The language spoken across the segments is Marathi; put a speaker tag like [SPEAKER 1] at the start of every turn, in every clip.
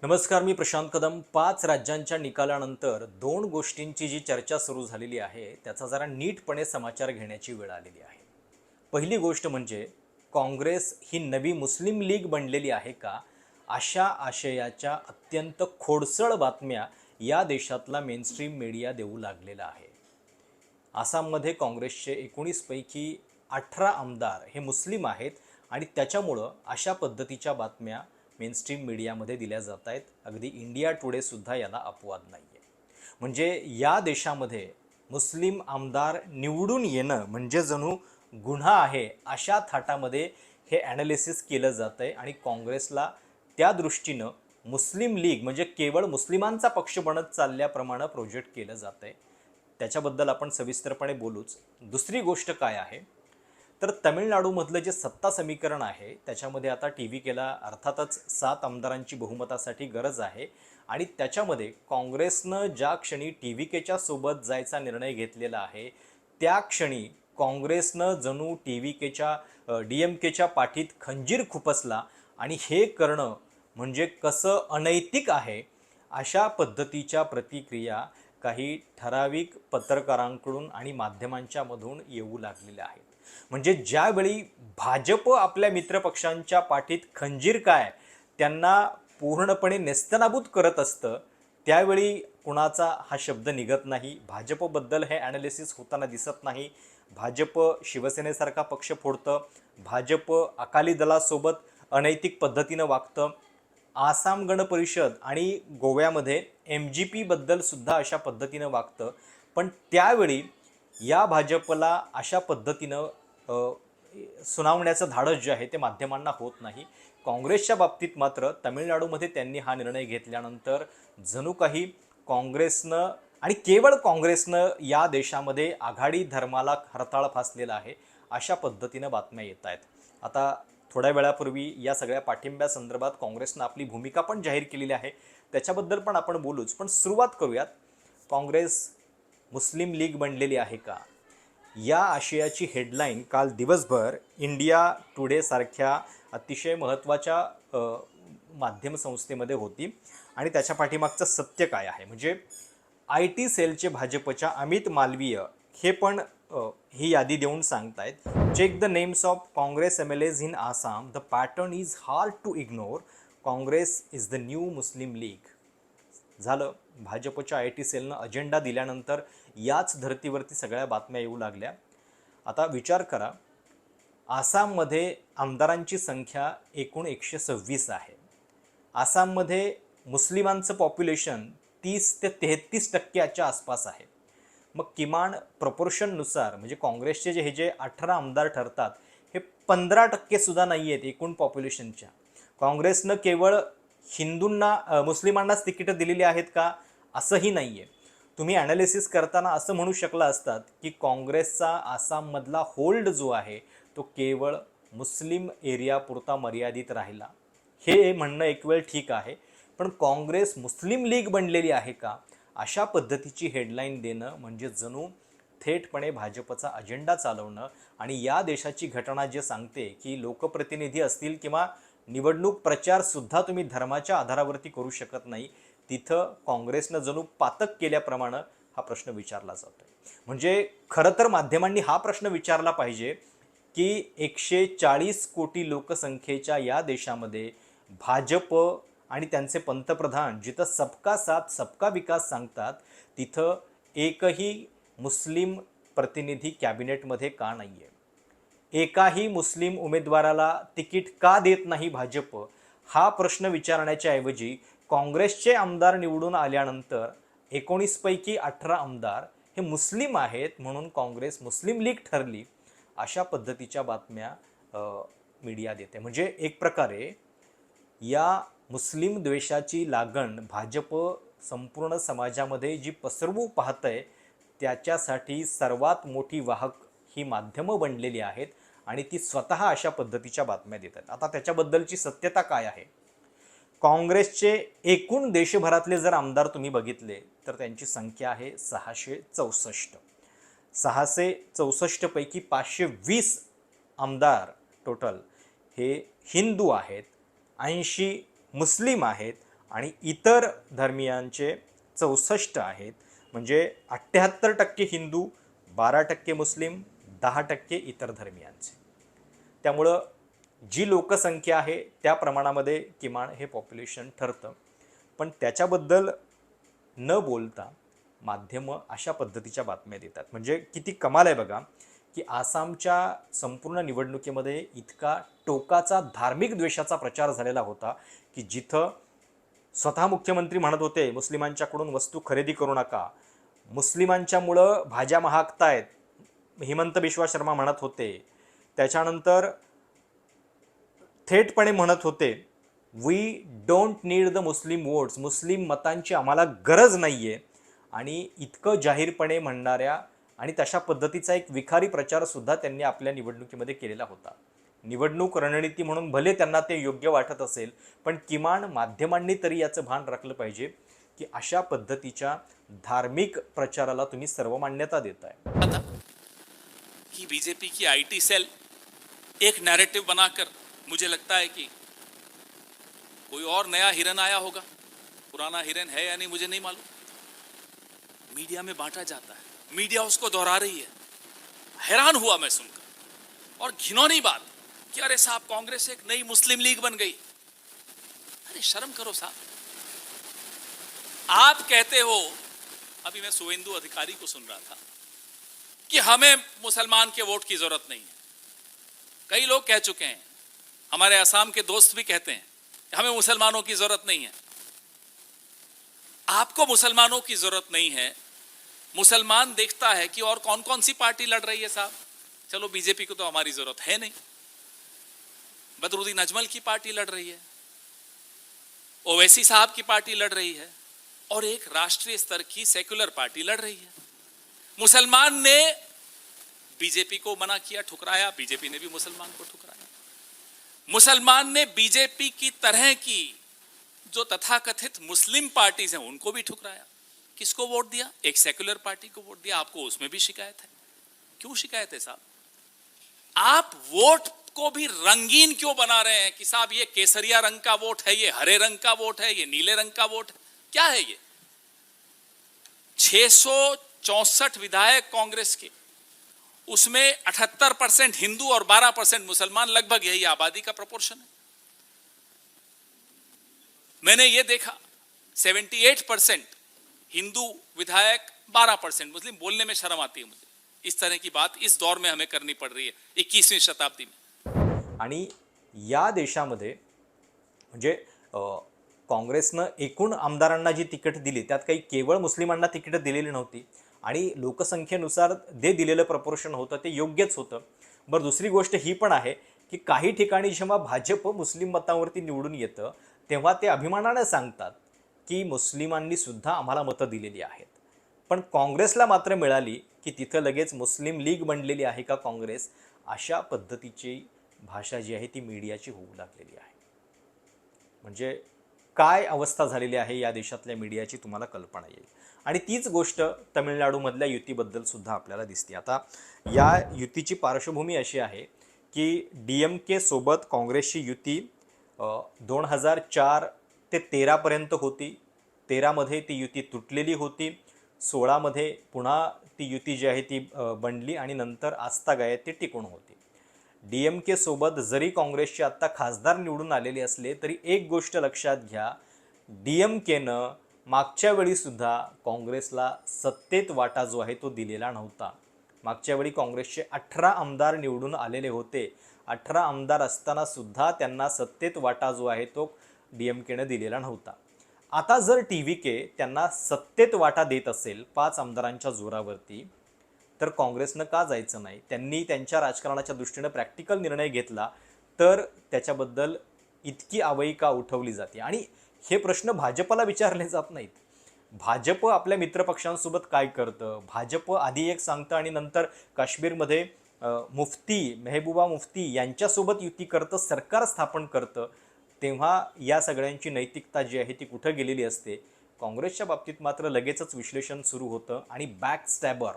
[SPEAKER 1] नमस्कार, मी प्रशांत कदम. 5 राज्यांच्या निकालानंतर 2 गोष्टींची जी चर्चा सुरू झालेली आहे, त्याचा जरा नीटपणे समाचार घेण्याची वेळ आलेली आहे. पहिली गोष्ट म्हणजे काँग्रेस ही नवी मुस्लिम लीग बनलेली आहे का? अशा आशयाच्या अत्यंत खोडसळ बातम्या या देशातला मेनस्ट्रीम मीडिया देऊ लागलेला आहे. आसाममध्ये काँग्रेसचे 19 पैकी 18 आमदार हे मुस्लिम आहेत आणि त्याच्यामुळं अशा पद्धतीच्या बातम्या मेनस्ट्रीम मीडियामध्ये दिल्या जात आहेत. अगदी इंडिया टुडेसुद्धा याला अपवाद नाही आहे. म्हणजे या देशामध्ये मुस्लिम आमदार निवडून येणं म्हणजे जणू गुन्हा आहे, अशा थाटामध्ये हे ॲनालिसिस केलं जातं आहे आणि काँग्रेसला त्या दृष्टीनं मुस्लिम लीग म्हणजे केवळ मुस्लिमांचा पक्ष बनत चालल्याप्रमाणे प्रोजेक्ट केलं जातं आहे. त्याच्याबद्दल आपण सविस्तरपणे बोलूच. दुसरी गोष्ट काय आहे तर तमिळनाडूमधलं जे सत्ता समीकरण आहे त्याच्यामध्ये आता TVKला अर्थातच 7 आमदारांची बहुमतासाठी गरज आहे आणि त्याच्यामध्ये काँग्रेसनं ज्या क्षणी TVKच्या सोबत जायचा निर्णय घेतलेला आहे त्या क्षणी काँग्रेसनं जणू TVKच्या DMKच्या पाठीत खंजीर खुपसला आणि हे करणं म्हणजे कसं अनैतिक आहे, अशा पद्धतीच्या प्रतिक्रिया काही ठराविक पत्रकारांकडून आणि माध्यमांच्या मधून येऊ लागलेल्या आहेत. म्हणजे ज्यावेळी भाजप आपल्या मित्रपक्षांच्या पाठीत खंजीर काय त्यांना पूर्णपणे नेस्तनाबूत करत असतं, त्यावेळी कुणाचा हा शब्द निघत नाही. भाजपबद्दल हे ॲनालिसिस होताना दिसत नाही. भाजप शिवसेनेसारखा पक्ष फोडतं, भाजप अकाली दलासोबत अनैतिक पद्धतीनं वागतं. आसाम गण परिषद आणि गोव्यामध्ये MGP बद्दल सुद्धा अशा पद्धतीनं वागतं. पण त्यावेळी या भाजपला अशा पद्धतीनं सुनावण्याचं धाडस जे आहे ते माध्यमांना होत नाही. काँग्रेसच्या बाबतीत मात्र तमिळनाडूमध्ये त्यांनी हा निर्णय घेतल्यानंतर जणू काही काँग्रेसनं आणि केवळ काँग्रेसनं या देशामध्ये आघाडी धर्माला हरताळ फासलेला आहे, अशा पद्धतीनं बातम्या येत आहेत. आता थोड्या वेळापूर्वी या सगळ्या पाठिंब्यासंदर्भात काँग्रेसनं आपली भूमिका पण जाहीर केलेली आहे, त्याच्याबद्दल पण आपण बोलूच. पण सुरुवात करूयात. काँग्रेस मुस्लिम लीग बनलेली आहे का, या आशयाची हेडलाईन काल दिवसभर इंडिया टुडे सारख्या अतिशय महत्त्वाच्या माध्यम संस्थेमध्ये होती आणि त्याच्या पाठीमागचं सत्य काय आहे म्हणजे IT सेलचे भाजपच्या अमित मालवीय हे पण ही यादी देऊन सांगतायत. Check the names of Congress MLAs in Assam, the pattern is hard to ignore, Congress is the new Muslim League. झालं, भाजपच्या IT सेलनं अजेंडा दिल्यानंतर याच धर्तीवरती सगळ्या बातम्या येऊ लागल्या. आता विचार करा, आसाममध्ये आमदारांची संख्या एकूण 126 आहे. आसाममध्ये मुस्लिमांचं पॉप्युलेशन 30 ते 33% आसपास आहे. मग किमान प्रपोर्शननुसार म्हणजे काँग्रेसचे जे 18 आमदार ठरतात हे 15% सुद्धा नाही आहेत एकूण पॉप्युलेशनच्या. काँग्रेसनं केवळ हिंदूंना मुस्लिमांनाच तिकीटं दिलेली आहेत का, असंही नाही आहे. तुम्ही ॲनालिसिस करताना असं म्हणू शकला असतात की काँग्रेसचा आसाममधला होल्ड जो आहे तो केवळ मुस्लिम एरियापुरता मर्यादित राहिला. हे म्हणणं एक वेळ ठीक आहे, पण काँग्रेस मुस्लिम लीग बनलेली आहे का, अशा पद्धतीची हेडलाईन देणं म्हणजे जणू थेटपणे भाजपचा अजेंडा चालवणं. आणि या देशाची घटना जे सांगते की लोकप्रतिनिधी असतील किंवा निवडणूक प्रचारसुद्धा तुम्ही धर्माच्या आधारावरती करू शकत नाही, तिथं काँग्रेसनं जणू पातक केल्याप्रमाणे हा प्रश्न विचारला जातो. म्हणजे खरं तर माध्यमांनी हा प्रश्न विचारला पाहिजे की 140 कोटी लोकसंख्येच्या या देशामध्ये भाजप आणि त्यांचे पंतप्रधान जिथं सबका साथ सबका विकास सांगतात, तिथं एकही मुस्लिम प्रतिनिधी कॅबिनेटमध्ये का नाही आहे, एकाही मुस्लिम उमेदवाराला तिकीट का देत नाही भाजप, हा प्रश्न विचारण्याच्या ऐवजी काँग्रेसचे आमदार निवडून आल्यानंतर 19 पैकी 18 आमदार हे मुस्लिम आहेत म्हणून काँग्रेस मुस्लिम लीग ठरली, अशा पद्धतीच्या बातम्या मीडिया देते. म्हणजे एक प्रकारे या मुस्लिम द्वेषाची लागण भाजप संपूर्ण समाजामध्ये जी पसरवू पाहतंय त्याच्यासाठी सर्वात मोठी वाहक ही माध्यमं बनलेली आहेत आणि ती स्वतः अशा पद्धतीच्या बातम्या देतात. आता त्याच्याबद्दलची सत्यता काय आहे? काँग्रेसचे एकूण देशभरातले जर आमदार तुम्ही बघितले तर त्यांची संख्या आहे 664. 664 पैकी 520 आमदार टोटल हे हिंदू आहेत, 80 मुस्लिम आहेत आणि इतर धर्मियांचे 64 आहेत. म्हणजे 78% हिंदू, 12% मुस्लिम, 10% इतर धर्मियांचे. त्यामुळं जी लोकसंख्या आहे त्या प्रमाणामध्ये किमान हे पॉप्युलेशन ठरतं. पण त्याच्याबद्दल न बोलता माध्यमं अशा पद्धतीच्या बातम्या देतात. म्हणजे किती कमाल आहे बघा, की आसामच्या संपूर्ण निवडणुकीमध्ये इतका टोकाचा धार्मिक द्वेषाचा प्रचार झालेला होता, की जिथं स्वतः मुख्यमंत्री म्हणत होते मुस्लिमांच्याकडून वस्तू खरेदी करू नका, मुस्लिमांच्यामुळं भाज्या महागतायत, हिमंत बिश्वा शर्मा म्हणत होते. त्याच्यानंतर थेटपणे म्हणत होते, we don't need the Muslim votes, Muslim मतांची आम्हाला गरज नाही आहे. आणि इतकं जाहीरपणे म्हणणाऱ्या आणि तशा पद्धतीचा एक विखारी प्रचारसुद्धा त्यांनी आपल्या निवडणुकीमध्ये केलेला होता. निवडणूक रणनीती म्हणून भले त्यांना ते योग्य वाटत असेल, पण किमान माध्यमांनी तरी याचं भान राखलं पाहिजे की अशा पद्धतीच्या धार्मिक प्रचाराला तुम्ही सर्वमान्यता देताय.
[SPEAKER 2] कि बीजेपी की आईटी सेल एक नैरेटिव बनाकर, मुझे लगता है कि कोई और नया हिरन आया होगा, पुराना हिरन है या नहीं मुझे नहीं मालूम, मीडिया में बांटा जाता है, मीडिया उसको दोहरा रही है। हैरान हुआ मैं सुनकर, और घिनौनी बात कि अरे साहब कांग्रेस एक नई मुस्लिम लीग बन गई। अरे शर्म करो साहब, आप कहते हो, अभी मैं शुभेंदु अधिकारी को सुन रहा था कि हमें मुसलमान के वोट की जरूरत नहीं है। कई लोग कह चुके हैं, हमारे असम के दोस्त भी कहते हैं हमें मुसलमानों की जरूरत नहीं है। आपको मुसलमानों की जरूरत नहीं है, मुसलमान देखता है कि और कौन कौन सी पार्टी लड़ रही है साहब, चलो बीजेपी को तो हमारी जरूरत है नहीं, बदरुद्दीन अजमल की पार्टी लड़ रही है, ओवैसी साहब की पार्टी लड़ रही है, और एक राष्ट्रीय स्तर की सेक्युलर पार्टी लड़ रही है। मुसलमान ने बीजेपी को मना किया, ठुकराया, बीजेपी ने भी मुसलमान को ठुकराया। मुसलमान ने बीजेपी की तरह की जो तथाकथित मुस्लिम पार्टीज हैं उनको भी ठुकराया। किसको वोट दिया? एक सेक्युलर पार्टी को वोट दिया। आपको उसमें भी शिकायत है। क्यों शिकायत है साहब? आप वोट को भी रंगीन क्यों बना रहे हैं कि साहब ये केसरिया रंग का वोट है, ये हरे रंग का वोट है, ये नीले रंग का वोट है? क्या है ये? 664 विधायक कांग्रेस के, उसमें 78% हिंदू और 12% मुसलमान, लगभग यही आबादी का प्रोपोर्शन है। मैंने ये देखा 78% हिंदू विधायक, 12% मुस्लिम। बोलने में शर्म आती है मुझे, इस तरह की बात इस दौर में हमें करनी पड़ रही है 21वीं शताब्दी में।
[SPEAKER 1] आणि या देशामध्ये म्हणजे काँग्रेसनं एकूण आमदारांना जी तिकीट दिली त्यात काही केवळ मुस्लिमांना तिकीट दिलेली नव्हती आणि लोकसंख्येनुसार जे दिलेलं प्रपोर्शन होतं ते योग्यच होतं. बरं, दुसरी गोष्ट ही पण आहे की काही ठिकाणी जेव्हा भाजप मुस्लिम मतांवरती निवडून येतं तेव्हा ते अभिमानाने सांगतात की मुस्लिमांनी सुद्धा आम्हाला मतं दिलेली आहेत. पण काँग्रेसला मात्र मिळाली की तिथं लगेच मुस्लिम लीग बनलेली आहे का काँग्रेस, अशा पद्धतीची भाषा जी आहे ती मीडियाची होऊ लागलेली आहे. म्हणजे काय अवस्था झालेली आहे या देशातल्या मीडियाची तुम्हाला कल्पना येईल. आणि तीच गोष्ट तमिळनाडूमधल्या युतीबद्दल सुद्धा आपल्याला दिसते. आता या युतीची पार्श्वभूमी अशी आहे की DMK सोबत काँग्रेसची युती 2004 ते 13 पर्यंत होती. 13मध्ये ती युती तुटलेली होती. 16मध्ये पुन्हा ती युती जी आहे ती बनली आणि नंतर आजतागायत ती टिकून होती. DMK सोबत जरी काँग्रेसचे आत्ता खासदार निवडून आलेले असले तरी एक गोष्ट लक्षात घ्या, DMKनं मागच्या वेळीसुद्धा काँग्रेसला सत्तेत वाटा जो आहे तो दिलेला नव्हता. मागच्या वेळी काँग्रेसचे 18 आमदार निवडून आलेले होते. 18 आमदार असताना सुद्धा त्यांना सत्तेत वाटा जो आहे तो DMKनं दिलेला नव्हता. आता जर TVK त्यांना सत्तेत वाटा देत असेल 5 आमदारांच्या जोरावरती, तर काँग्रेसनं का जायचं नाही? त्यांनी त्यांच्या राजकारणाच्या दृष्टीनं प्रॅक्टिकल निर्णय घेतला तर त्याच्याबद्दल इतकी आवई का उठवली जाते? आणि हे प्रश्न भाजपला विचारले जात नाहीत. भाजप आपल्या मित्रपक्षांसोबत काय करतं? भाजप आधी एक सांगतं आणि नंतर काश्मीरमध्ये मुफ्ती मेहबूबा मुफ्ती यांच्यासोबत युती करतं, सरकार स्थापन करतं. तेव्हा या सगळ्यांची नैतिकता जी आहे ती कुठं गेलेली असते? काँग्रेसच्या बाबतीत मात्र लगेचच विश्लेषण सुरू होतं आणि बॅकस्टॅबर,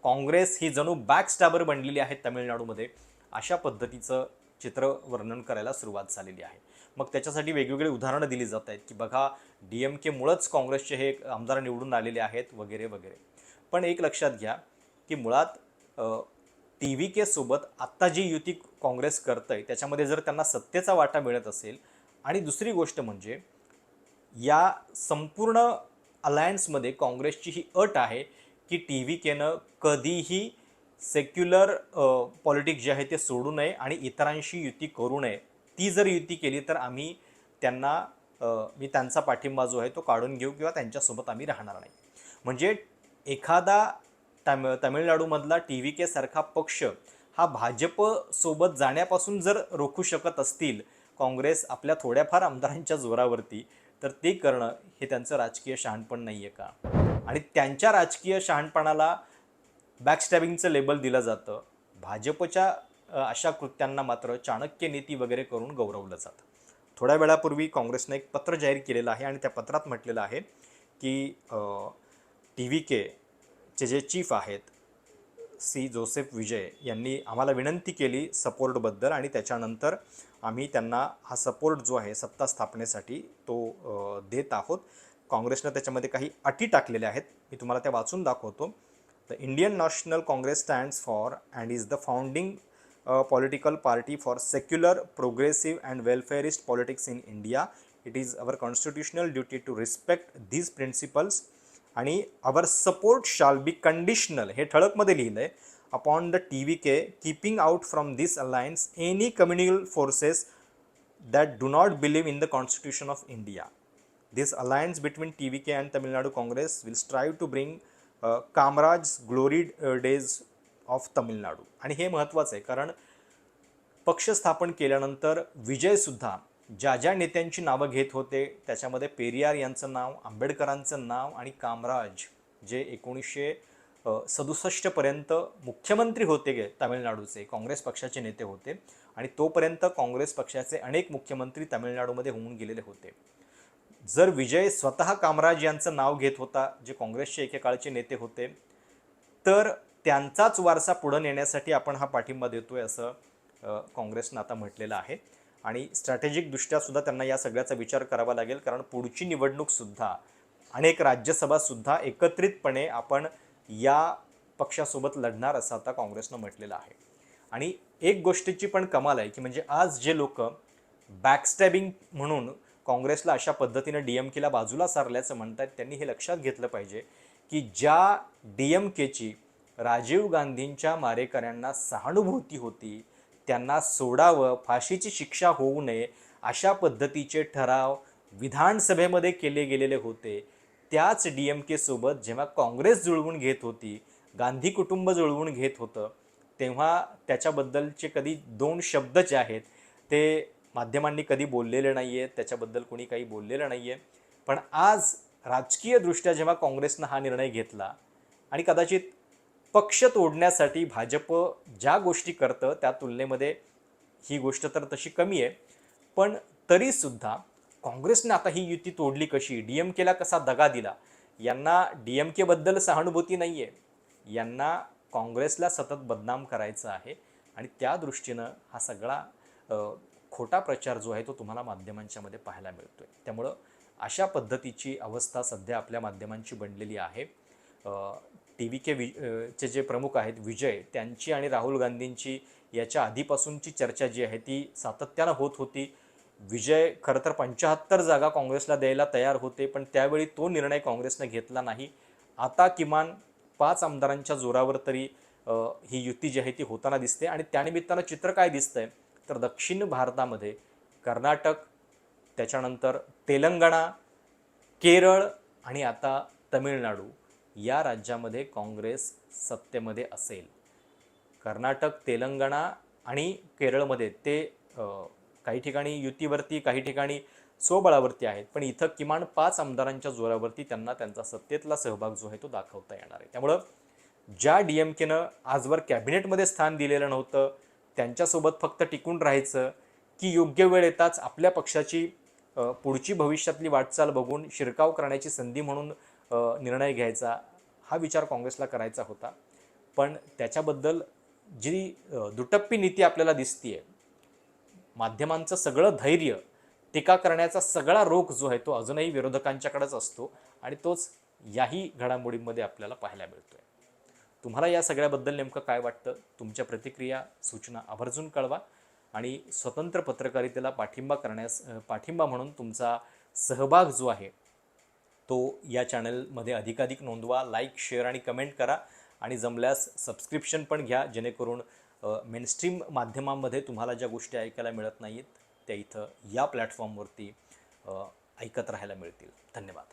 [SPEAKER 1] काँग्रेस ही जणू बॅकस्टॅबर बनलेली आहे तमिळनाडूमध्ये, अशा पद्धतीचं चित्र वर्णन करायला सुरुवात झालेली आहे. मग त्याच्यासाठी वेगवेगळे उदाहरणं दिली जात आहेत की बघा DMK-मुळंच काँग्रेसचे हे आमदार निवडून आलेले आहेत वगैरे वगैरे. पण एक लक्षात घ्या की मुळात TVK सोबत आत्ता जी युती काँग्रेस करतंय त्याच्यामध्ये जर त्यांना सत्तेचा वाटा मिळत असेल, आणि दुसरी गोष्ट म्हणजे या संपूर्ण अलायन्समध्ये काँग्रेसची ही अट आहे की TVKनं कधीही सेक्युलर पॉलिटिक्स जे आहे ते सोडू नये आणि इतरांशी युती करू नये. ती जर युती केली तर आम्ही त्यांना मी त्यांचा पाठिंबा जो आहे तो काढून घेऊ किंवा त्यांच्यासोबत आम्ही राहणार नाही. म्हणजे एखादा तामिळनाडूमधला TVK सारखा पक्ष हा भाजपसोबत जाण्यापासून जर रोखू शकत असतील काँग्रेस आपल्या थोड्याफार आमदारांच्या जोरावरती, तर ते करणं हे त्यांचं राजकीय शहाणपण नाही आहे का? आणि त्यांच्या राजकीय शहाणपणाला बॅकस्टॅबिंगचं लेबल दिलं जातं. भाजपच्या अशा कृत्यांना मात्र चाणक्य नीती वगैरे करून गौरवलं जातं. थोड्या वेळापूर्वी काँग्रेसने एक पत्र जाहीर केलेलं आहे आणि त्या पत्रात म्हटलेलं आहे की TVKचे जे चीफ आहेत जोसेफ विजय यांनी आम्हाला विनंती केली सपोर्टबद्दल, आणि त्याच्यानंतर आम्ही त्यांना हा सपोर्ट जो आहे सत्ता स्थापनेसाठी तो देत आहोत. काँग्रेसनं त्याच्यामध्ये काही अटी टाकलेल्या आहेत, मी तुम्हाला त्या वाचून दाखवतो. The Indian national Congress stands for and is the founding political party for secular, progressive and welfareist politics in India. It is our constitutional duty to respect these principles आणि our support shall be conditional, हे ठळकमध्ये लिहिलं आहे, upon the TVK keeping out from this alliance any communal forces that do not believe in the Constitution of India. This alliance between TVK and Tamil Nadu Congress will strive to bring Kamaraj's gloried days of Tamil Nadu. आणि हे महत्त्वाचं आहे कारण पक्ष स्थापन केल्यानंतर विजयसुद्धा ज्या ज्या नेत्यांची नावं घेत होते त्याच्यामध्ये पेरियार यांचं नाव, आंबेडकरांचं नाव आणि कामराज जे 1967पर्यंत मुख्यमंत्री होते तामिळनाडूचे, काँग्रेस पक्षाचे नेते होते आणि तोपर्यंत काँग्रेस पक्षाचे अनेक मुख्यमंत्री तामिळनाडूमध्ये होऊन गेलेले होते. जर विजय स्वतः कामराज यांचं नाव घेत होता जे काँग्रेसचे एकेकाळचे नेते होते, तर त्यांचाच वारसा पुढे नेण्यासाठी आपण हा पाठिंबा देतोय असं काँग्रेसनं आता म्हटलेलं आहे. आणि स्ट्रॅटेजिकदृष्ट्या सुद्धा त्यांना या सगळ्याचा विचार करावा लागेल कारण पुढची निवडणूकसुद्धा अनेक राज्यसभासुद्धा एकत्रितपणे आपण या पक्षासोबत लढणार असं आता काँग्रेसनं म्हटलेलं आहे. आणि एक गोष्टीची पण कमाल आहे की म्हणजे आज जे लोक बॅकस्टॅबिंग म्हणून काँग्रेसला अशा पद्धतीनं DMKला बाजूला सारल्याचं म्हणतात त्यांनी हे लक्षात घेतलं पाहिजे की ज्या DMKची राजीव गांधींच्या मारेकऱ्यांना सहानुभूती होती, त्यांना सोडावं, फाशीची शिक्षा होऊ नये अशा पद्धतीचे ठराव विधानसभेमध्ये केले गेलेले होते, त्याच DMK सोबत जेव्हा काँग्रेस जुळवून घेत होती, गांधी कुटुंब जुळवून घेत होतं, तेव्हा त्याच्याबद्दलचे कधी 2 शब्द जे आहेत ते माध्यमांनी कधी बोललेले नाही आहेत, त्याच्याबद्दल कोणी काही बोललेलं नाही आहे. पण आज राजकीयदृष्ट्या जेव्हा काँग्रेसनं हा निर्णय घेतला आणि कदाचित पक्ष तोडण्यासाठी भाजप ज्या गोष्टी करतं त्या तुलनेमध्ये ही गोष्ट तर तशी कमी आहे, पण तरीसुद्धा काँग्रेसने आता ही युती तोडली कशी, DMKला कसा दगा दिला, यांना DMKबद्दल सहानुभूती नाही आहे, यांना काँग्रेसला सतत बदनाम करायचं आहे. आणि त्या दृष्टीनं हा सगळा खोटा प्रचार जो आहे तो तुम्हाला माध्यमांच्या मध्ये पाहायला मिळतोय. त्यामुळं अशा पद्धतीची अवस्था सध्या आपल्या माध्यमांची बनलेली आहे. TVK चे जे प्रमुख आहेत विजय, त्यांची आणि राहुल गांधींची याच्या आधीपासूनची चर्चा जी आहे ती सातत्यानं होत होती. विजय खरं तर 75 जागा काँग्रेसला द्यायला तयार होते, पण त्यावेळी तो निर्णय काँग्रेसने घेतला नाही. आता किमान 5 आमदारांच्या जोरावर तरी ही युती जी आहे ती होताना दिसते. आणि त्यानिमित्तानं चित्र काय दिसतंय तर दक्षिण भारतामध्ये कर्नाटक, त्याच्यानंतर तेलंगणा, केरळ आणि आता तमिळनाडू या राज्यामध्ये काँग्रेस सत्तेमध्ये असेल. कर्नाटक, तेलंगणा आणि केरळमध्ये ते काही ठिकाणी युतीवरती, काही ठिकाणी स्वबळावरती आहेत, पण इथं किमान 5 आमदारांच्या जोरावरती त्यांना त्यांचा सत्तेतला सहभाग जो आहे तो दाखवता येणार आहे. त्यामुळं ज्या DMKनं आजवर कॅबिनेटमध्ये स्थान दिलेलं नव्हतं त्यांच्यासोबत फक्त टिकून राहायचं की योग्य वेळ येताच आपल्या पक्षाची पुढची भविष्यातली वाटचाल बघून शिरकाव करण्याची संधी म्हणून निर्णय घ्यायचा, हा विचार काँग्रेसला करायचा होता. पण त्याच्याबद्दल जी दुटप्पी नीती आपल्याला दिसतीये, माध्यमांचं सगळं धैर्य टीका करण्याचा सगळा रोख जो आहे तो अजूनही विरोधकांच्याकडेच असतो आणि तोच याही घडामोडींमध्ये आपल्याला पाहायला मिळतोय. तुम्हाला या सगळ्याबद्दल नेमकं काय वाटतं? तुमच्या प्रतिक्रिया, सूचना आवर्जून कळवा आणि स्वतंत्र पत्रकारितेला पाठिंबा म्हणून तुमचा सहभाग जो आहे तो या चॅनलमध्ये अधिकाधिक नोंदवा. लाईक, शेअर आणि कमेंट करा आणि जमल्यास सबस्क्रिप्शन पण घ्या, जेणेकरून मेनस्ट्रीम माध्यमांमध्ये तुम्हाला ज्या गोष्टी ऐकायला मिळत नाहीत त्या इथं या प्लॅटफॉर्मवरती ऐकत राहायला मिळतील. धन्यवाद.